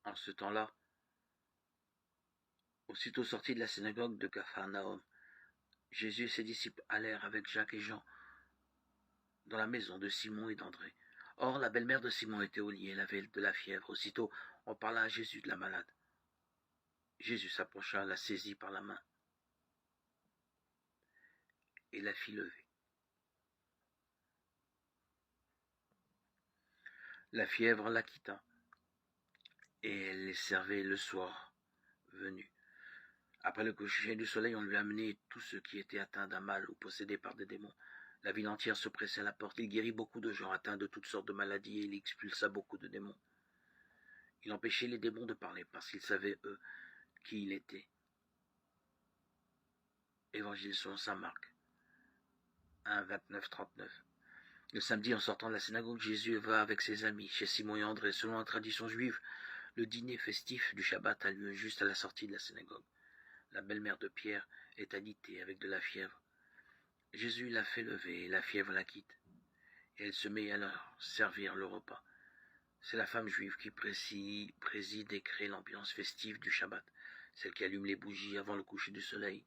En ce temps-là, aussitôt sortis de la synagogue de Capharnaüm, Jésus et ses disciples allèrent avec Jacques et Jean dans la maison de Simon et d'André. Or, la belle-mère de Simon était au lit, elle avait de la fièvre. Aussitôt, on parla à Jésus de la malade. Jésus s'approcha, la saisit par la main et la fit lever. La fièvre la quitta, et elle les servait le soir venu. Après le coucher du soleil, on lui amenait tous ceux qui étaient atteints d'un mal ou possédés par des démons. La ville entière se pressait à la porte. Il guérit beaucoup de gens atteints de toutes sortes de maladies et il expulsa beaucoup de démons. Il empêchait les démons de parler parce qu'ils savaient, eux, qui il était. Évangile selon saint Marc 1, 29, 39. Le samedi, en sortant de la synagogue, Jésus va avec ses amis chez Simon et André. Selon la tradition juive, le dîner festif du Shabbat a lieu juste à la sortie de la synagogue. La belle-mère de Pierre est alitée avec de la fièvre. Jésus la fait lever et la fièvre la quitte. Et elle se met à leur servir le repas. C'est la femme juive qui préside et crée l'ambiance festive du Shabbat, celle qui allume les bougies avant le coucher du soleil.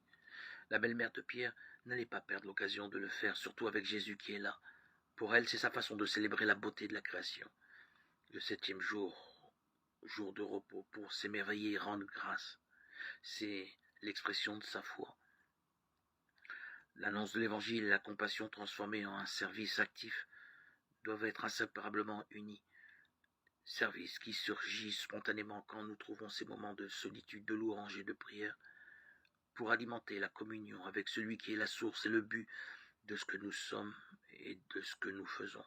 La belle-mère de Pierre n'allait pas perdre l'occasion de le faire, surtout avec Jésus qui est là. Pour elle, c'est sa façon de célébrer la beauté de la création. Le 7e jour, jour de repos, pour s'émerveiller et rendre grâce. C'est l'expression de sa foi. L'annonce de l'évangile et la compassion transformée en un service actif doivent être inséparablement unis. Service qui surgit spontanément quand nous trouvons ces moments de solitude, de louange et de prière pour alimenter la communion avec celui qui est la source et le but de ce que nous sommes et de ce que nous faisons.